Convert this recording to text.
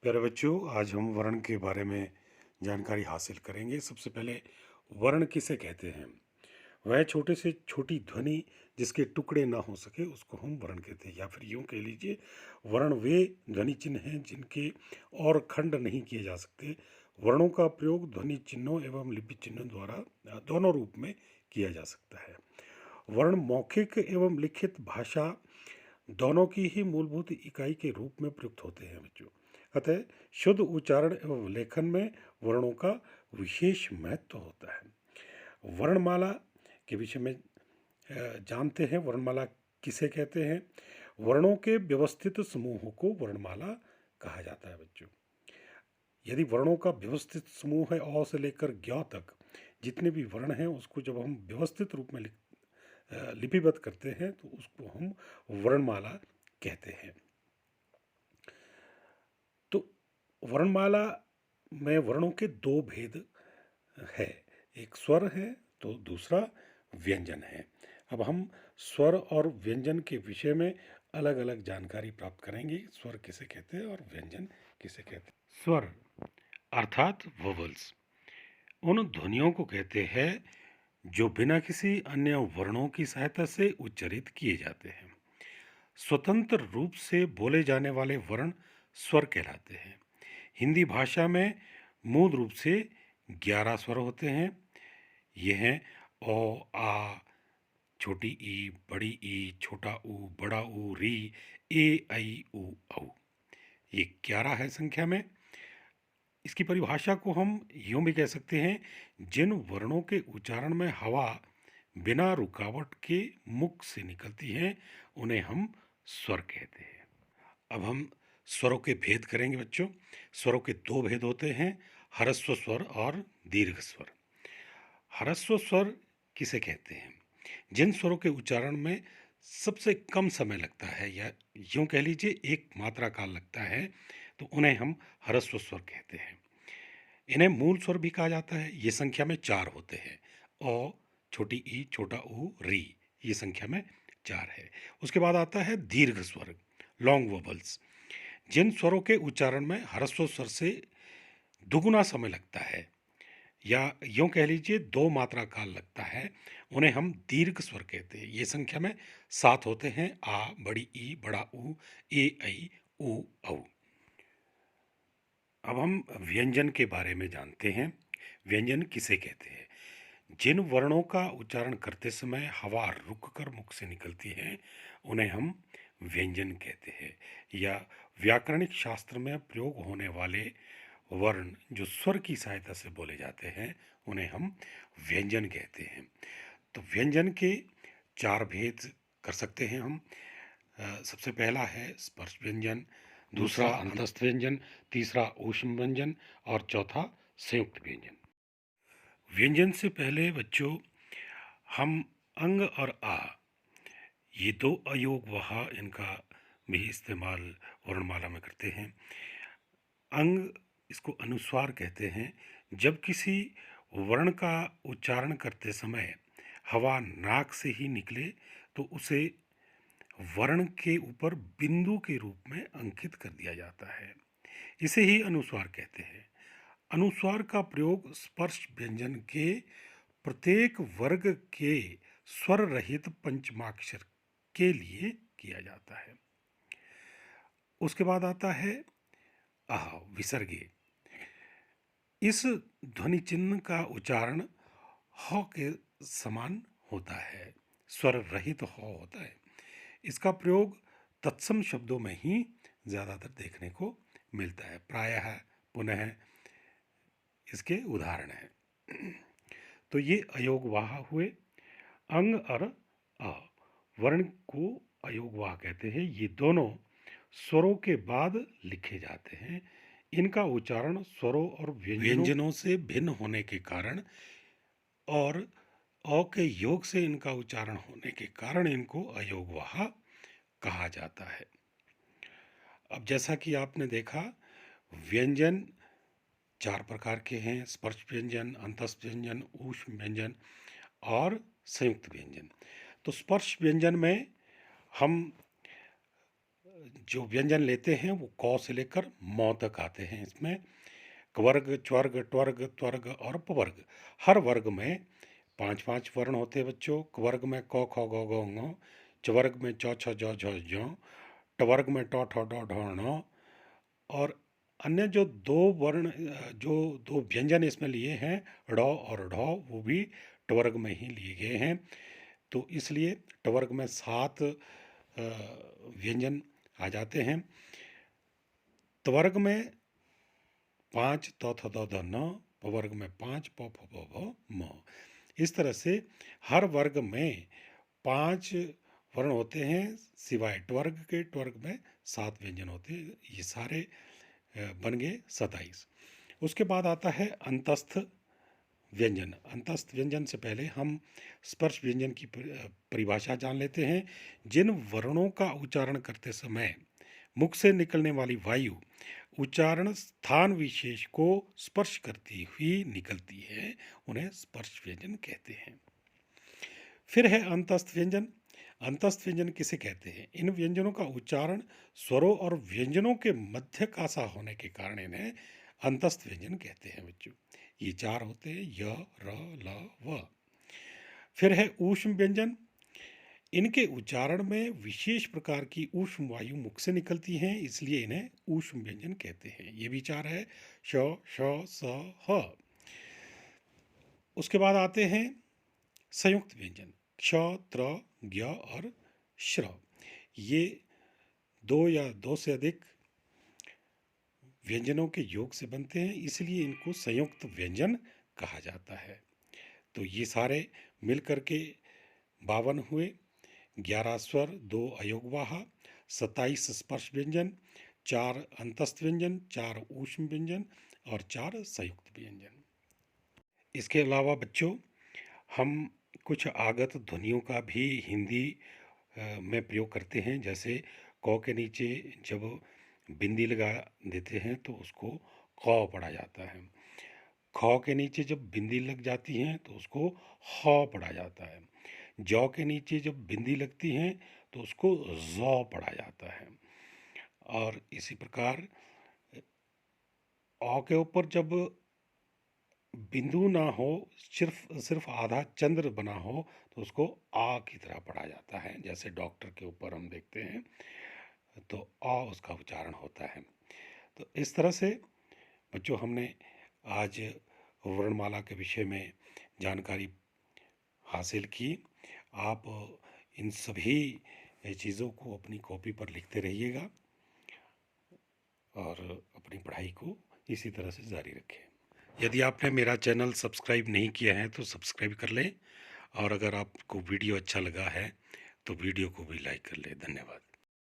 प्यारे बच्चों, आज हम वर्ण के बारे में जानकारी हासिल करेंगे। सबसे पहले वर्ण किसे कहते हैं? वह छोटे से छोटी ध्वनि जिसके टुकड़े ना हो सके उसको हम वर्ण कहते हैं, या फिर यूं कह लीजिए, वर्ण वे ध्वनि चिन्ह हैं जिनके और खंड नहीं किए जा सकते। वर्णों का प्रयोग ध्वनि चिन्हों एवं लिपि चिन्हों द्वारा दोनों रूप में किया जा सकता है। वर्ण मौखिक एवं लिखित भाषा दोनों की ही मूलभूत इकाई के रूप में प्रयुक्त होते हैं बच्चों। अतः शुद्ध उच्चारण एवं लेखन में वर्णों का विशेष महत्व होता है। वर्णमाला के विषय में जानते हैं। वर्णमाला किसे कहते हैं? वर्णों के व्यवस्थित समूह को वर्णमाला कहा जाता है बच्चों। यदि वर्णों का व्यवस्थित समूह है, अ से लेकर ज्ञ तक जितने भी वर्ण हैं उसको जब हम व्यवस्थित रूप में लिपिबद्ध करते हैं तो उसको हम वर्णमाला कहते हैं। तो वर्णमाला में वर्णों के दो भेद है, एक स्वर है तो दूसरा व्यंजन है। अब हम स्वर और व्यंजन के विषय में अलग अलग जानकारी प्राप्त करेंगे। स्वर किसे कहते हैं और व्यंजन किसे कहते हैं? स्वर अर्थात वोवल्स उन ध्वनियों को कहते हैं जो बिना किसी अन्य वर्णों की सहायता से उच्चारित किए जाते हैं। स्वतंत्र रूप से बोले जाने वाले वर्ण स्वर कहलाते हैं। हिंदी भाषा में मूल रूप से 11 स्वर होते हैं। ये हैं ओ, आ, छोटी ई, बड़ी ई, छोटा ऊ, बड़ा ऊ, री, ए, ऐ, ऊ, औ। ये 11 है संख्या में। इसकी परिभाषा को हम यूं भी कह सकते हैं, जिन वर्णों के उच्चारण में हवा बिना रुकावट के मुख से निकलती है उन्हें हम स्वर कहते हैं। अब हम स्वरों के भेद करेंगे बच्चों। स्वरों के दो भेद होते हैं, ह्रस्व स्वर और दीर्घ स्वर। ह्रस्व स्वर किसे कहते हैं? जिन स्वरों के उच्चारण में सबसे कम समय लगता है, या यूं कह लीजिए एक मात्रा काल लगता है, तो उन्हें हम ह्रस्व स्वर कहते हैं। इन्हें मूल स्वर भी कहा जाता है। ये संख्या में 4 होते हैं। ओ, छोटी ई, छोटा ऊ, री, ये संख्या में 4 है। उसके बाद आता है दीर्घ स्वर, लॉन्ग वोबल्स। जिन स्वरों के उच्चारण में ह्रस्व स्वर से दुगुना समय लगता है, या यूं कह लीजिए 2 मात्रा काल लगता है, उन्हें हम दीर्घ स्वर कहते हैं। ये संख्या में 7 होते हैं। आ, बड़ी ई, बड़ा ऊ, ए, ऐ, ऊ, औ। अब हम व्यंजन के बारे में जानते हैं। व्यंजन किसे कहते हैं? जिन वर्णों का उच्चारण करते समय हवा रुककर मुख से निकलती है उन्हें हम व्यंजन कहते हैं। या व्याकरणिक शास्त्र में प्रयोग होने वाले वर्ण जो स्वर की सहायता से बोले जाते हैं उन्हें हम व्यंजन कहते हैं। तो व्यंजन के 4 भेद कर सकते हैं हम। सबसे पहला है स्पर्श व्यंजन, दूसरा अंतस्थ व्यंजन, तीसरा ऊष्म व्यंजन और चौथा संयुक्त व्यंजन। व्यंजन से पहले बच्चों हम अंग और आ, ये दो अयोग वहा, इनका भी इस्तेमाल वर्णमाला में करते हैं। अंग, इसको अनुस्वार कहते हैं। जब किसी वर्ण का उच्चारण करते समय हवा नाक से ही निकले तो उसे वर्ण के ऊपर बिंदु के रूप में अंकित कर दिया जाता है। इसे ही अनुस्वार कहते हैं। अनुस्वार का प्रयोग स्पर्श व्यंजन के प्रत्येक वर्ग के स्वर रहित पंचमाक्षर के लिए किया जाता है। उसके बाद आता है आह, विसर्गे। इस ध्वनि चिन्ह का उच्चारण ह के समान होता है, स्वर रहित ह होता है। इसका प्रयोग तत्सम शब्दों में ही ज़्यादातर देखने को मिलता है। प्रायः, पुनः इसके उदाहरण हैं। तो ये अयोगवाह हुए। अंग और अ वर्ण को अयोगवाह कहते हैं। ये दोनों स्वरों के बाद लिखे जाते हैं। इनका उच्चारण स्वरों और व्यंजनों से भिन्न होने के कारण और अ के योग से इनका उच्चारण होने के कारण इनको अयोगवाह कहा जाता है। अब जैसा कि आपने देखा, व्यंजन 4 प्रकार के हैं: स्पर्श व्यंजन, अंतस्थ व्यंजन, ऊष्म व्यंजन और संयुक्त व्यंजन। तो स्पर्श व्यंजन में हम जो व्यंजन लेते हैं वो क से लेकर म तक आते हैं। इसमें क्वर्ग, च्वर्ग, ट्वर्ग, त्वर्ग और पवर्ग। हर वर्ग में 5-5 वर्ण होते हैं बच्चों। क्वर्ग में क, ख, ग, घ, ङ, च्वर्ग में च, छ, ज, झ, ञ, टवर्ग में ट, ठ, ड, ढ, ण, और अन्य जो जो दो व्यंजन इसमें लिए हैं ड़ और ढ, वो भी टवर्ग में ही लिए गए हैं। तो इसलिए टवर्ग में 7 व्यंजन आ जाते हैं। त्वर्ग में 5 त, थ, द, ध, न, पवर्ग में 5 प, फ, ब, भ, म। इस तरह से हर वर्ग में 5 वर्ण होते हैं सिवाय ट्वर्ग के। ट्वर्ग में 7 व्यंजन होते हैं। ये सारे बन गए 27। उसके बाद आता है अंतस्थ व्यंजन। अंतस्थ व्यंजन से पहले हम स्पर्श व्यंजन की परिभाषा जान लेते हैं। जिन वर्णों का उच्चारण करते समय मुख से निकलने वाली वायु उच्चारण स्थान विशेष को स्पर्श करती हुई निकलती है, उन्हें स्पर्श व्यंजन कहते हैं। फिर है अंतस्थ व्यंजन। अंतस्थ व्यंजन किसे कहते हैं? इन व्यंजनों का उच्चारण स्वरों और व्यंजनों के मध्य का सा होने के कारण इन्हें अंतस्थ व्यंजन कहते हैं बच्चों। ये 4 होते हैं य, र, ल, व। फिर है ऊष्म व्यंजन। इनके उच्चारण में विशेष प्रकार की ऊष्म वायु मुख से निकलती हैं, इसलिए इन्हें ऊष्म व्यंजन कहते हैं। ये भी 4 है श, श, स, ह। उसके बाद आते हैं संयुक्त व्यंजन क्ष, त्र, ज्ञ और श्र। ये 2 या 2 से अधिक व्यंजनों के योग से बनते हैं, इसलिए इनको संयुक्त व्यंजन कहा जाता है। तो ये सारे मिलकर के 52 हुए। 11 स्वर, 2 अयोगवाह, 27 स्पर्श व्यंजन, 4 अंतस्थ व्यंजन, 4 ऊष्म व्यंजन और 4 संयुक्त व्यंजन। इसके अलावा बच्चों हम कुछ आगत ध्वनियों का भी हिंदी में प्रयोग करते हैं। जैसे क के नीचे जब बिंदी लगा देते हैं तो उसको क पढ़ा जाता है। ख के नीचे जब बिंदी लग जाती है तो उसको ह पढ़ा जाता है। जौ के नीचे जब बिंदी लगती है तो उसको ज़ौ पढ़ा जाता है। और इसी प्रकार औ के ऊपर जब बिंदु ना हो, सिर्फ आधा चंद्र बना हो तो उसको आ की तरह पढ़ा जाता है। जैसे डॉक्टर के ऊपर हम देखते हैं तो आ उसका उच्चारण होता है। तो इस तरह से बच्चों हमने आज वर्णमाला के विषय में जानकारी हासिल की। आप इन सभी चीज़ों को अपनी कॉपी पर लिखते रहिएगा और अपनी पढ़ाई को इसी तरह से जारी रखें। यदि आपने मेरा चैनल सब्सक्राइब नहीं किया है तो सब्सक्राइब कर लें, और अगर आपको वीडियो अच्छा लगा है तो वीडियो को भी लाइक कर लें। धन्यवाद।